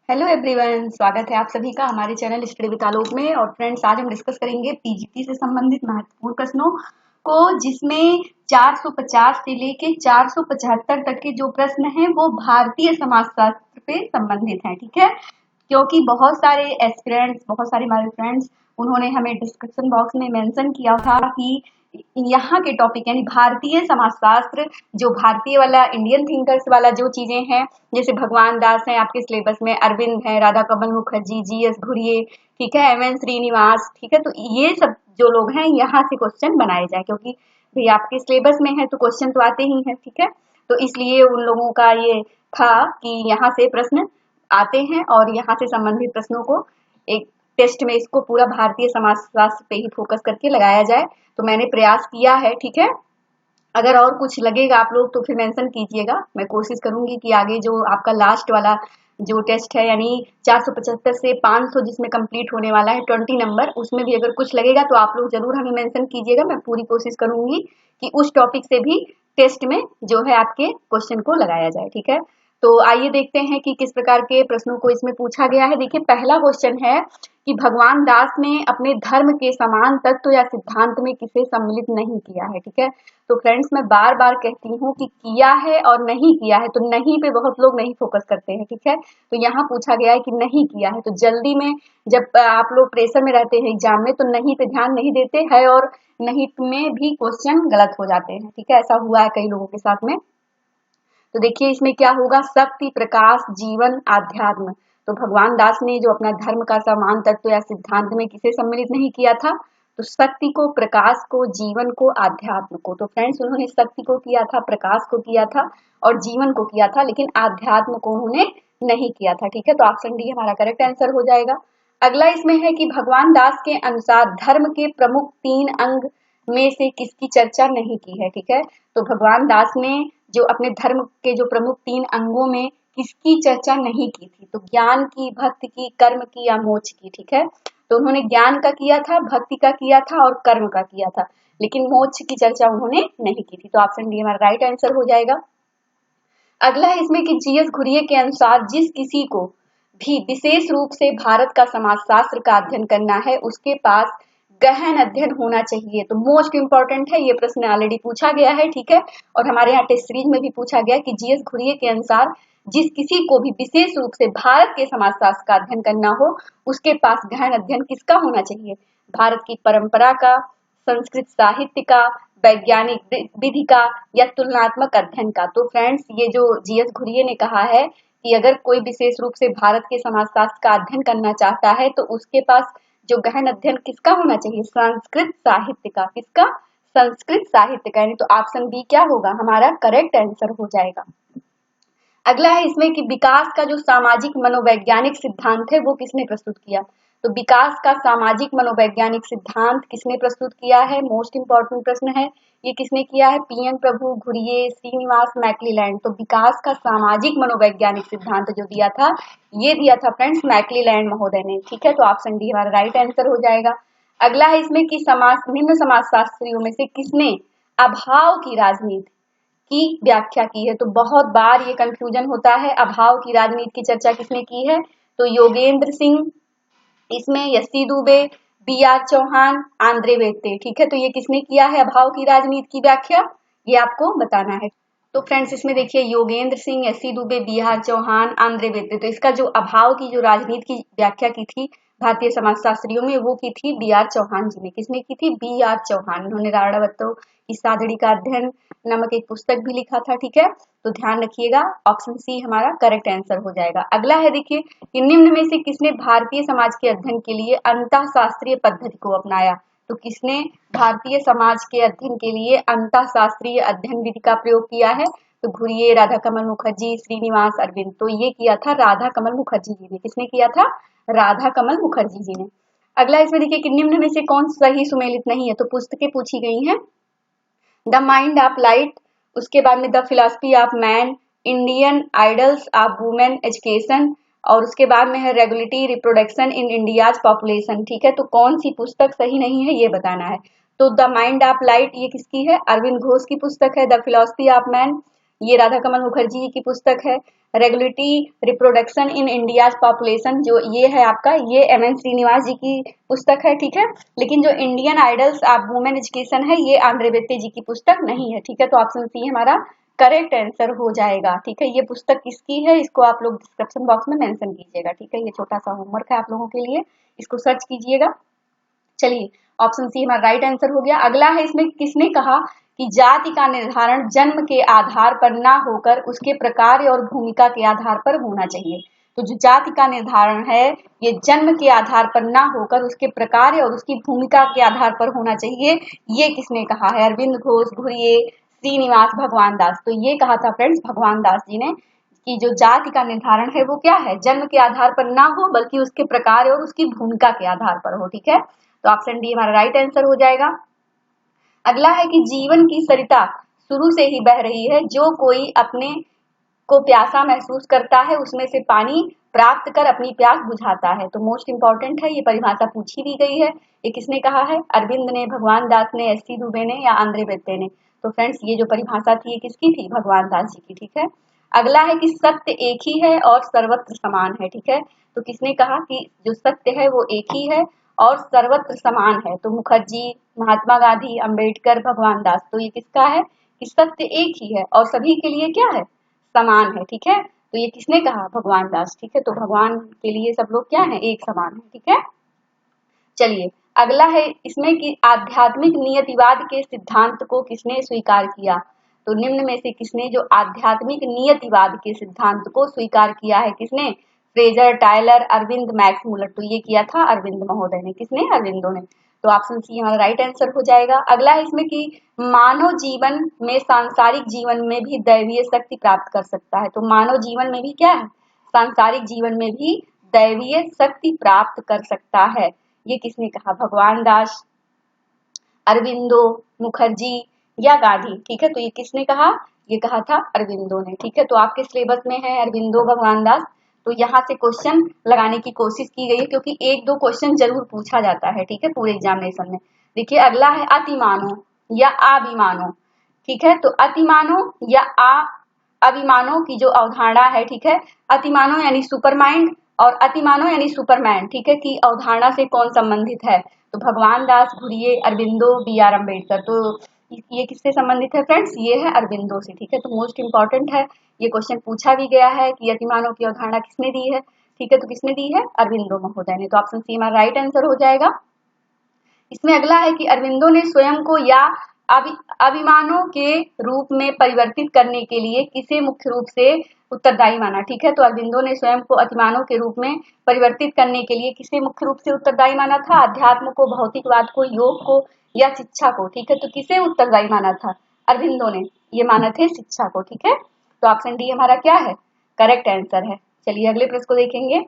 Hello everyone, स्वागत है आप सभी का हमारे चैनल स्टडी विद आलोक में। और फ्रेंड्स, आज हम डिस्कस करेंगे पीजीटी से संबंधित महत्वपूर्ण प्रश्नों को, जिसमें 450 से लेके 475 तक के जो प्रश्न हैं वो भारतीय समाजशास्त्र पे संबंधित हैं। ठीक है, क्योंकि बहुत सारे एस्पिरेंट्स, बहुत सारे हमारे फ्रेंड्स, उन्होंने हमें डिस्क्रिप्शन बॉक्स में मेंशन किया था कि यहाँ के टॉपिक यानी भारतीय समाजशास्त्र, जो भारतीय वाला इंडियन थिंकर्स वाला जो चीजें हैं, जैसे भगवान दास हैं आपके सिलेबस में, अरविंद है, राधा कमल मुखर्जी, जीएस घुरिये, ठीक है, एमएन श्रीनिवास, ठीक है, तो ये सब जो लोग हैं यहाँ से क्वेश्चन बनाए जाए, क्योंकि भाई आपके सिलेबस में है तो क्वेश्चन तो आते ही हैं। ठीक है, तो इसलिए उन लोगों का ये था कि यहाँ से प्रश्न आते हैं और यहाँ से संबंधित प्रश्नों को एक टेस्ट में इसको पूरा भारतीय समाजशास्त्र पे ही फोकस करके लगाया जाए। तो मैंने प्रयास किया है। ठीक है, अगर और कुछ लगेगा आप लोग तो फिर मेंशन कीजिएगा। मैं कोशिश करूंगी कि आगे जो आपका लास्ट वाला जो टेस्ट है यानी 475 से 500 जिसमें कंप्लीट होने वाला है 20 नंबर, उसमें भी अगर कुछ लगेगा तो आप लोग जरूर हमें मेंशन कीजिएगा। मैं पूरी कोशिश करूंगी कि उस टॉपिक से भी टेस्ट में जो है आपके क्वेश्चन को लगाया जाए। ठीक है, तो आइए देखते हैं कि किस प्रकार के प्रश्नों को इसमें पूछा गया है। देखिए, पहला क्वेश्चन है कि भगवान दास ने अपने धर्म के समान तत्व या सिद्धांत में किसे सम्मिलित नहीं किया है। ठीक है, तो फ्रेंड्स, मैं बार बार कहती हूँ कि किया है और नहीं किया है, तो नहीं पे बहुत लोग नहीं फोकस करते हैं। ठीक है, तो यहाँ पूछा गया है कि नहीं किया है, तो जल्दी में जब आप लोग प्रेशर में रहते हैं एग्जाम में तो नहीं पे ध्यान नहीं देते हैं और नहीं में भी क्वेश्चन गलत हो जाते हैं। ठीक है, ऐसा हुआ है कई लोगों के साथ में। तो देखिए इसमें क्या होगा, शक्ति, प्रकाश, जीवन, आध्यात्म। तो भगवान दास ने जो अपना धर्म का समान तत्व या सिद्धांत में किसे सम्मिलित नहीं किया था, तो शक्ति को, प्रकाश को, जीवन को, आध्यात्म को। तो फ्रेंड्स, उन्होंने शक्ति को किया था, प्रकाश को किया था और जीवन को किया था, लेकिन आध्यात्म को उन्होंने नहीं किया था। ठीक है, तो ऑप्शन डी हमारा करेक्ट आंसर हो जाएगा। अगला इसमें है कि भगवान दास के अनुसार धर्म के प्रमुख 3 अंग में से किसकी चर्चा नहीं की है। ठीक है, तो भगवान दास ने जो अपने धर्म के जो प्रमुख 3 अंगों में किसकी चर्चा नहीं की थी, तो ज्ञान की, भक्ति की, कर्म की या मोक्ष की। ठीक है, तो उन्होंने ज्ञान का किया था, भक्ति का किया था और कर्म का किया था, लेकिन मोक्ष की चर्चा उन्होंने नहीं की थी। तो ऑप्शन डी हमारा राइट आंसर हो जाएगा। अगला है इसमें कि जीएस घुरिये के अनुसार जिस किसी को भी विशेष रूप से भारत का समाजशास्त्र का अध्ययन करना है उसके पास गहन अध्ययन होना चाहिए। तो मोस्ट इंपॉर्टेंट है, ये प्रश्न ऑलरेडी पूछा गया है। ठीक है, और हमारे यहाँ टेस्ट सीरीज में भी पूछा गया कि जीएस घुरिये के अनुसार जिस किसी को भी विशेष रूप से भारत के समाजशास्त्र का अध्ययन करना हो उसके पास गहन अध्ययन किसका होना चाहिए, भारत की परंपरा का, संस्कृत साहित्य का, वैज्ञानिक विधि का या तुलनात्मक अध्ययन का। तो फ्रेंड्स, ये जो जीएस घुरिये ने कहा है कि अगर कोई विशेष रूप से भारत के समाजशास्त्र का अध्ययन करना चाहता है तो उसके पास जो गहन अध्ययन किसका होना चाहिए, संस्कृत साहित्य का। किसका, संस्कृत साहित्य का। यानी तो ऑप्शन बी क्या होगा, हमारा करेक्ट आंसर हो जाएगा। अगला है इसमें कि विकास का जो सामाजिक मनोवैज्ञानिक सिद्धांत है वो किसने प्रस्तुत किया। तो विकास का सामाजिक मनोवैज्ञानिक सिद्धांत किसने प्रस्तुत किया है, मोस्ट इंपॉर्टेंट प्रश्न है। ये किसने किया है, पीएन प्रभु, घुरिये, श्रीनिवास, मैक्लीलैंड। तो विकास का सामाजिक मनोवैज्ञानिक सिद्धांत जो दिया था, ये दिया था फ्रेंड्स मैक्लीलैंड महोदय ने। ठीक है, तो ऑप्शन डी हमारा राइट आंसर हो जाएगा। अगला है इसमें कि निम्न समाजशास्त्रियों में से किसने अभाव की राजनीति की व्याख्या की है। तो बहुत बार ये कंफ्यूजन होता है, अभाव की राजनीति की चर्चा किसने की है, तो योगेंद्र सिंह, इसमें Yassi Dubey, B R Chauhan, Andre वेत्ते। ठीक है, तो ये किसने किया है अभाव की राजनीति की व्याख्या, ये आपको बताना है। तो फ्रेंड्स, इसमें देखिए Yogendra Singh, Yassi Dubey, B R Chauhan, Andre वेत्ते। तो इसका जो अभाव की जो राजनीति की व्याख्या की थी भारतीय समाजशास्त्रियों में, वो की थी बी आर चौहान जी ने। किसने की थी, बी आर चौहान। उन्होंने राणावत्तो की सादड़ी का अध्ययन नामक एक पुस्तक भी लिखा था। ठीक है, तो ध्यान रखिएगा, ऑप्शन सी हमारा करेक्ट आंसर हो जाएगा। अगला है देखिए कि निम्न में से किसने भारतीय समाज के अध्ययन के लिए अंतः शास्त्रीय पद्धति को अपनाया। तो किसने भारतीय समाज के अध्ययन के लिए अंतः शास्त्रीय अध्ययन विधि का प्रयोग किया है, तो घुरिये, राधा कमल मुखर्जी, श्रीनिवास, अरविंद। तो ये किया था राधा कमल मुखर्जी जी ने। किसने किया था, राधा कमल मुखर्जी जी ने। अगला इसमें देखिए कि निम्न में से कौन सही सुमेलित नहीं है। तो पुस्तकें पूछी गई हैं, द माइंड ऑफ लाइट, उसके बाद में the philosophy of man, Indian idols of women education, और उसके बाद में है regulatory reproduction in India's population. ठीक है, तो कौन सी पुस्तक सही नहीं है ये बताना है। तो द माइंड ऑफ लाइट ये किसकी है, अरविंद घोष की पुस्तक है। द फिलॉसफी ऑफ मैन ये राधा कमल मुखर्जी जी की पुस्तक है। Regulatory reproduction in India's population, जो ये है आपका, ये एम.एन. श्रीनिवास जी की पुस्तक है, ठीक है। लेकिन जो Indian idols of women education है, ये आंद्रे बेत्ते जी की पुस्तक नहीं है, ठीक है। तो ऑप्शन सी हमारा करेक्ट आंसर हो जाएगा, ठीक है। ये पुस्तक किसकी है, इसको आप लोग डिस्क्रिप्शन बॉक्स में मेंशन कीजिएगा, ठीक है। ये छोटा सा होमवर्क है आप लोगों के लिए, इसको सर्च कीजिएगा। चलिए, ऑप्शन सी हमारा राइट आंसर हो गया। अगला है, इसमें किसने कहा कि जाति का निर्धारण जन्म के आधार पर ना होकर उसके प्रकार और भूमिका के आधार पर होना चाहिए। तो जो जाति का निर्धारण है, ये जन्म के आधार पर ना होकर उसके प्रकार और उसकी भूमिका के आधार पर होना चाहिए। ये किसने कहा है? अरविंद घोष, घुरिये, श्रीनिवास, भगवान दास। तो ये कहा था फ्रेंड्स भगवान दास जी ने कि जो जाति का निर्धारण है वो क्या है, जन्म के आधार पर ना हो बल्कि उसके प्रकार और उसकी भूमिका के आधार पर हो, ठीक है। तो ऑप्शन डी हमारा राइट आंसर हो जाएगा। अगला है कि जीवन की सरिता शुरू से ही बह रही है, जो कोई अपने को प्यासा महसूस करता है उसमें से पानी प्राप्त कर अपनी प्यास बुझाता है। तो मोस्ट इंपॉर्टेंट है, ये परिभाषा पूछी भी गई है। ये किसने कहा है? अरविंद ने, भगवान दास ने, एस.सी. दुबे ने या आंद्रे बेत्ते ने। तो फ्रेंड्स ये जो परिभाषा थी ये किसकी थी? भगवान दास जी की, ठीक है। अगला है कि सत्य एक ही है और सर्वत्र समान है, ठीक है। तो किसने कहा कि जो सत्य है वो एक ही है और सर्वत्र समान है? तो मुखर्जी, महात्मा गांधी, अंबेडकर, भगवान दास। तो ये किसका है कि सत्य एक ही है और सभी के लिए क्या है? समान है, ठीक है। तो ये किसने कहा? भगवान दास, ठीक है। तो भगवान के लिए सब लोग क्या है? एक समान है, ठीक है। चलिए, अगला है इसमें कि आध्यात्मिक नियतिवाद के सिद्धांत को किसने स्वीकार किया? तो निम्न में से किसने जो आध्यात्मिक नियतिवाद के सिद्धांत को स्वीकार किया है? किसने? Frazer, Tylor, Arvind, Max Muller. तो ये किया था अरविंद महोदय ने। किसने? अरविंदो ने। तो ऑप्शन सी हमारा राइट आंसर हो जाएगा। अगला है इसमें कि मानव जीवन में सांसारिक जीवन में भी दैवीय शक्ति प्राप्त कर सकता है। तो मानव जीवन में भी क्या है? सांसारिक जीवन में भी दैवीय शक्ति प्राप्त कर सकता है। ये किसने कहा? भगवान दास, अरविंदो, मुखर्जी या गांधी, ठीक है। तो ये किसने कहा? ये कहा था अरविंदो ने, ठीक है। तो आपके सिलेबस में है अरविंदो, भगवान दास। तो यहाँ से क्वेश्चन लगाने की कोशिश की गई है क्योंकि एक दो क्वेश्चन जरूर पूछा जाता है, ठीक है, पूरे एग्जामिनेशन में। देखिए अगला है अतिमानो या अभिमानो, ठीक है। तो अतिमानो या अभिमानो की जो अवधारणा है, ठीक है, अतिमानो यानी सुपरमाइंड और अतिमानो यानी सुपरमैन, ठीक है, की अवधारणा से कौन संबंधित है? तो भगवान दास, घुरिये, अरविंदो, बी.आर. अम्बेडकर। तो ये किससे संबंधित है फ्रेंड्स? ये है अरविंदो से, ठीक है। तो मोस्ट इंपॉर्टेंट है, ये क्वेश्चन पूछा भी गया है कि अतिमानव की अवधारणा किसने दी है, ठीक है। तो किसने दी है? अरविंदो महोदय ने। तो ऑप्शन सी हमारा राइट आंसर हो जाएगा। इसमें अगला है कि अरविंदो ने स्वयं को या अभिमानों के रूप में परिवर्तित करने के लिए किसे मुख्य रूप से उत्तरदायी माना, ठीक है। तो अरविंदो ने स्वयं को अतिमानव के रूप में परिवर्तित करने के लिए किसे मुख्य रूप से उत्तरदायी माना था? अध्यात्म को, भौतिकवाद को, योग को या शिक्षा को, ठीक है। तो किसे उत्तरदायी माना था? अरविंदो ने। ये माना थे शिक्षा को, ठीक है। तो ऑप्शन डी हमारा क्या है? करेक्ट आंसर है। चलिए अगले प्रश्न को देखेंगे।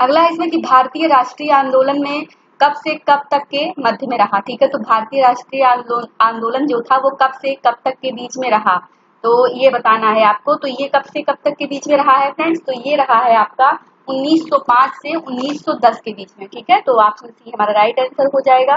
अगला है इसमें कि भारतीय राष्ट्रीय आंदोलन में कब से कब तक के मध्य में रहा, ठीक है। तो भारतीय राष्ट्रीय आंदोलन जो था वो कब से कब तक के बीच में रहा, तो ये बताना है आपको। तो ये कब से कब तक के बीच में रहा है फ्रेंड्स? तो ये रहा है आपका 1905 से 1910 के बीच में, ठीक है। तो ऑप्शन सी हमारा राइट आंसर हो जाएगा।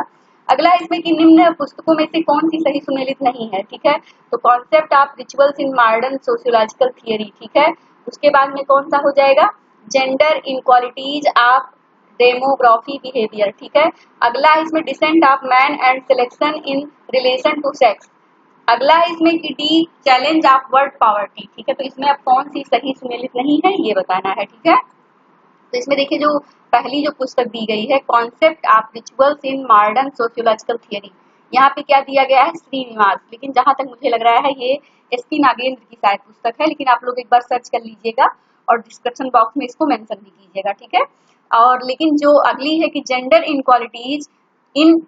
अगला है इसमें कि निम्न पुस्तकों में से कौन सी सही सुमेलित नहीं है, ठीक है। तो concept of rituals in modern sociological theory, ठीक है। उसके बाद में कौन सा हो जाएगा? Gender inequalities of demography behaviour, ठीक है। अगला है इसमें descent of man and selection in relation to sex. अगला है इसमें कि the challenge of world poverty, ठीक है। तो इसमें अब कौन सी सही सुमेलित नहीं है ये बताना है, ठीक है। तो इसमें देखिए जो पहली जो पुस्तक दी गई है concept of rituals in modern sociological theory, यहाँ पे क्या दिया गया है? श्रीनिवास। लेकिन जहां तक मुझे लग रहा है ये एस.पी. नागेंद्र की शायद पुस्तक है, लेकिन आप लोग एक बार सर्च कर लीजिएगा और डिस्क्रिप्शन बॉक्स में इसको मेंशन भी कीजिएगा, ठीक है। और लेकिन जो अगली है कि gender inequalities in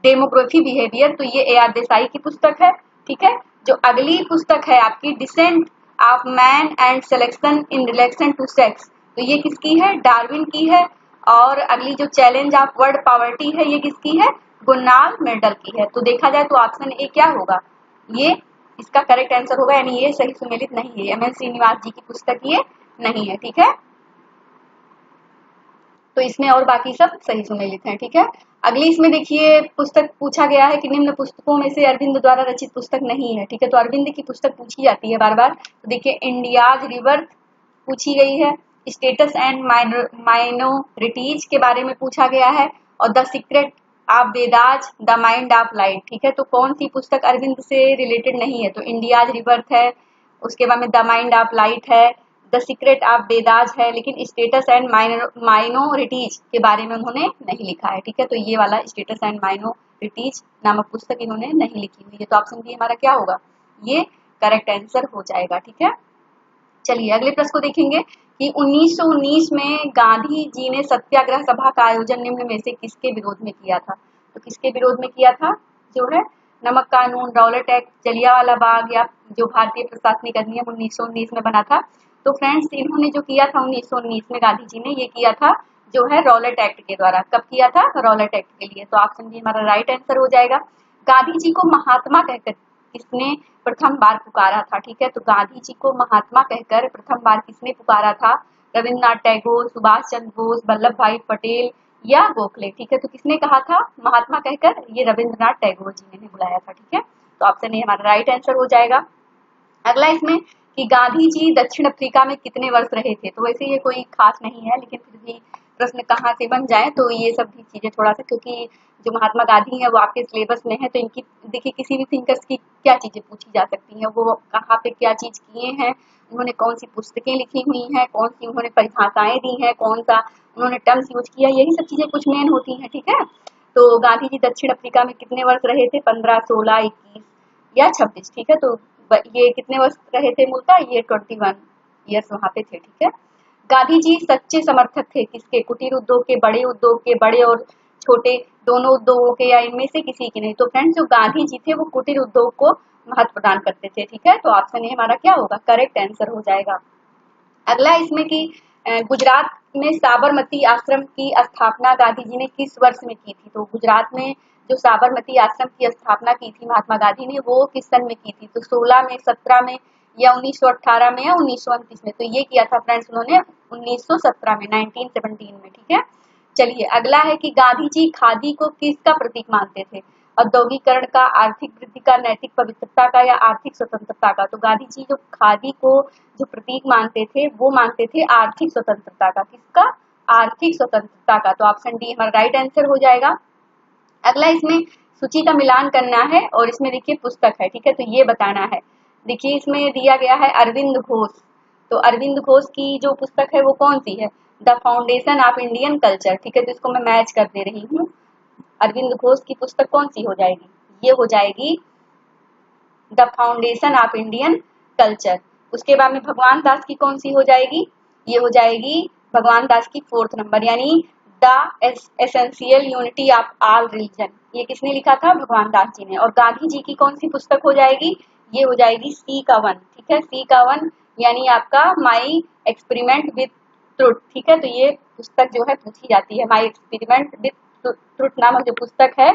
demography behaviour, तो ये ए.आर. देसाई की पुस्तक है, ठीक है। जो अगली पुस्तक है आपकी descent of man and selection in relation to sex, तो ये किसकी है? डार्विन की है। और अगली जो चैलेंज ऑफ वर्ड पावर्टी है ये किसकी है? गुन्नाल मेडल की है। तो देखा जाए तो ऑप्शन ए क्या होगा? ये इसका करेक्ट आंसर होगा, यानी ये सही सुमेलित नहीं है, एम.एन. श्रीनिवास जी की पुस्तक ये नहीं है, ठीक है। तो इसमें और बाकी सब सही सुमेलित हैं। ठीक है, अगली इसमें देखिए पुस्तक पूछा गया है कि निम्न पुस्तकों में से अरविंद द्वारा रचित पुस्तक नहीं है। ठीक है, तो अरविंद की पुस्तक पूछी जाती है बार बार। तो देखिए इंडियाज रिवर्थ पूछी गई है, स्टेटस एंड माइनॉरिटीज के बारे में पूछा गया है, और the secret of Vedas, the mind of light. ठीक है, तो कौन सी पुस्तक अरविंद से रिलेटेड नहीं है? तो इंडियाज रिवर्थ है, उसके बाद में द माइंड ऑफ लाइट है, द सीक्रेट ऑफ वेदास है, लेकिन स्टेटस एंड माइनॉरिटीज के बारे में उन्होंने नहीं लिखा है। ठीक है, तो ये वाला स्टेटस एंड माइनॉरिटीज नामक पुस्तक इन्होंने नहीं लिखी हुई है। तो ऑप्शन बी हमारा क्या होगा? ये करेक्ट आंसर हो जाएगा। ठीक है, चलिए अगले प्रश्न को देखेंगे कि 1919 में गांधी जी ने सत्याग्रह सभा का आयोजन निम्न में से किसके विरोध में किया था? तो किसके विरोध में किया था? जो है नमक कानून, रॉलेट एक्ट, जलियांवाला बाग, या जो भारतीय प्रशासनिक अधिनियम 1919 में बना था। तो फ्रेंड्स इन्होंने जो किया था 1919 में गांधी जी ने ये किया था जो है रॉलेट एक्ट के द्वारा। कब किया था? रॉलेट एक्ट के लिए। तो ऑप्शन बी हमारा राइट आंसर हो जाएगा। गांधी जी को महात्मा कहकर किसने प्रथम बार पुकारा था? ठीक है, तो गांधी जी को महात्मा कहकर प्रथम बार किसने पुकारा था? रविन्द्रनाथ टैगोर, सुभाष चंद्र बोस, वल्लभ भाई पटेल या गोखले। ठीक है, तो किसने कहा था महात्मा कहकर? ये रविन्द्रनाथ टैगोर जी ने बुलाया था। ठीक है, तो ऑप्शन ए हमारा राइट आंसर हो जाएगा। अगला इसमें कि गांधी जी दक्षिण अफ्रीका में कितने वर्ष रहे थे? तो वैसे ये कोई खास नहीं है, लेकिन फिर भी प्रश्न कहाँ से बन जाए तो ये सब भी चीजें थोड़ा सा, क्योंकि जो महात्मा गांधी है वो आपके सिलेबस में है, तो इनकी देखिए किसी भी थिंकर्स की क्या चीजें पूछी जा सकती हैं, वो कहाँ पे क्या चीज किए हैं, उन्होंने कौन सी पुस्तकें लिखी हुई हैं, कौन सी उन्होंने परिभाषाएं दी हैं, कौन सा उन्होंने टर्म्स यूज किया, यही सब चीजें कुछ मेन होती हैं। ठीक है, तो गांधी जी दक्षिण अफ्रीका में कितने वर्ष रहे थे? 15, 16, 21 या 26। ठीक है, तो ये कितने वर्ष रहे थे मूलतः? ये 21 ईयर्स वहां पे थे। ठीक है, गांधी जी सच्चे समर्थक थे किसके? कुटीर उद्योग के, बड़े और छोटे दोनों उद्योगों के, या इनमें से किसी के नहीं? तो फ्रेंड्स जो गांधी जी थे वो कुटीर उद्योग को महत्व प्रदान करते थे। ठीक है, तो ऑप्शन ए हमारा क्या होगा? करेक्ट आंसर हो जाएगा। अगला इसमें कि गुजरात में साबरमती आश्रम की स्थापना गांधी जी ने किस वर्ष में की थी? तो गुजरात में जो साबरमती आश्रम की स्थापना की थी महात्मा गांधी ने, वो किस सन में की थी? तो 16 में, 17 में, या 1918 में, या 1929 में? तो ये किया था फ्रेंड्स उन्होंने 1917 में, 1917 में। ठीक है, चलिए अगला है कि गांधी जी खादी को किसका प्रतीक मानते थे? औद्योगिकरण का, आर्थिक वृद्धि का, नैतिक पवित्रता का, या आर्थिक स्वतंत्रता का? तो गांधी जी जो खादी को जो प्रतीक मानते थे वो मानते थे आर्थिक स्वतंत्रता का। किसका? आर्थिक स्वतंत्रता का। तो ऑप्शन डी हमारा राइट आंसर हो जाएगा। अगला इसमें सूची का मिलान करना है, और इसमें देखिए पुस्तक है। ठीक है, तो ये बताना है। देखिए इसमें दिया गया है अरविंद घोष, तो अरविंद घोष की जो पुस्तक है वो कौन सी है? The foundation of Indian culture. ठीक है, तो इसको मैं मैच कर दे रही हूँ। अरविंद घोष की पुस्तक कौन सी हो जाएगी? ये हो जाएगी the foundation of Indian culture. उसके बाद में भगवान दास की कौन सी हो जाएगी? ये हो जाएगी भगवान दास की 4th नंबर, यानी the essential unity of all religion. ये किसने लिखा था? भगवान दास जी ने। और गांधी जी की कौन सी पुस्तक हो जाएगी? ये हो जाएगी सी का 1। ठीक है, सी का 1 यानी आपका माई एक्सपेरिमेंट विद ट्रुथ। ठीक है, तो ये पुस्तक जो है पूछी जाती है, माई एक्सपेरिमेंट विद ट्रुथ नामक जो पुस्तक है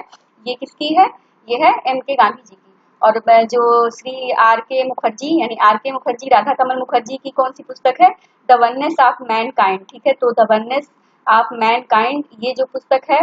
ये किसकी है? ये है एम के गांधी जी की। और जो श्री आर के मुखर्जी यानी आर के मुखर्जी, राधा कमल मुखर्जी की कौन सी पुस्तक है? The oneness of Mankind. ठीक है, तो द वननेस ऑफ मैनकाइंड ये जो पुस्तक है,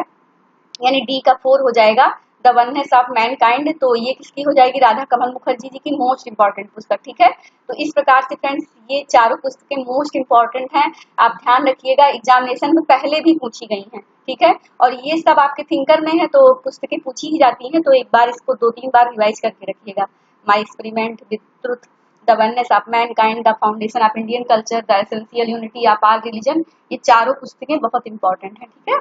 यानी डी का 4 हो जाएगा, द वननेस ऑफ मैनकाइंड। तो ये किसकी हो जाएगी? राधा कमल मुखर्जी जी की मोस्ट इंपॉर्टेंट पुस्तक। ठीक है, तो इस प्रकार से फ्रेंड्स ये चारों पुस्तकें मोस्ट इंपॉर्टेंट हैं, आप ध्यान रखिएगा, एग्जामिनेशन में पहले भी पूछी गई हैं। ठीक है, और ये सब आपके थिंकर में है तो पुस्तकें पूछी ही जाती हैं, तो एक बार इसको 2-3 बार रिवाइज करके रखिएगा। My experiment with truth, the oneness of Mankind, the foundation of Indian culture, the essential unity of all religion, ये चारों पुस्तकें बहुत इंपॉर्टेंट हैं। ठीक है,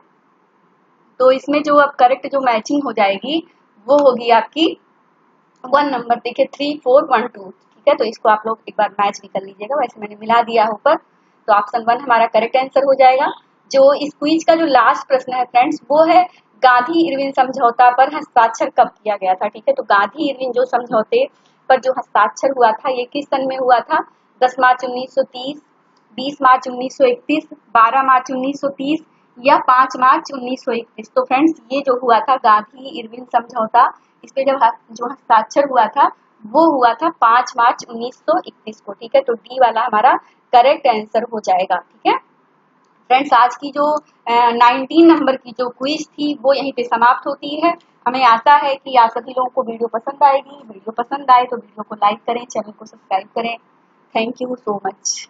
तो इसमें जो अब करेक्ट जो मैचिंग हो जाएगी वो होगी आपकी 1 नंबर। देखिए 3, 4, 1, 2। ठीक है, तो इसको आप लोग एक बार मैच भी कर लीजिएगा, वैसे मैंने मिला दिया ऊपर। तो ऑप्शन 1 हमारा करेक्ट आंसर हो जाएगा। जो इस क्विज का जो लास्ट प्रश्न है फ्रेंड्स वो है गांधी इरविन समझौता पर हस्ताक्षर कब किया गया था? ठीक है, तो गांधी इरविन जो समझौते पर जो हस्ताक्षर हुआ था ये किस सन में हुआ था? 10 मार्च 1930, 20 मार्च 1931, 12 मार्च 1930 या 5 मार्च 1931। तो फ्रेंड्स ये जो हुआ था गांधी इरविन समझौता, इस पे जब जो हस्ताक्षर हुआ था वो हुआ था 5 मार्च 1931 को। ठीक है, तो डी वाला हमारा करेक्ट आंसर हो जाएगा। ठीक है, फ्रेंड्स आज की जो 19 नंबर की जो क्विज थी वो यहीं पे समाप्त होती है। हमें आशा है कि आप सभी लोगों को वीडियो पसंद आएगी। वीडियो पसंद आए तो वीडियो को लाइक करें, चैनल को सब्सक्राइब करें। Thank you so much.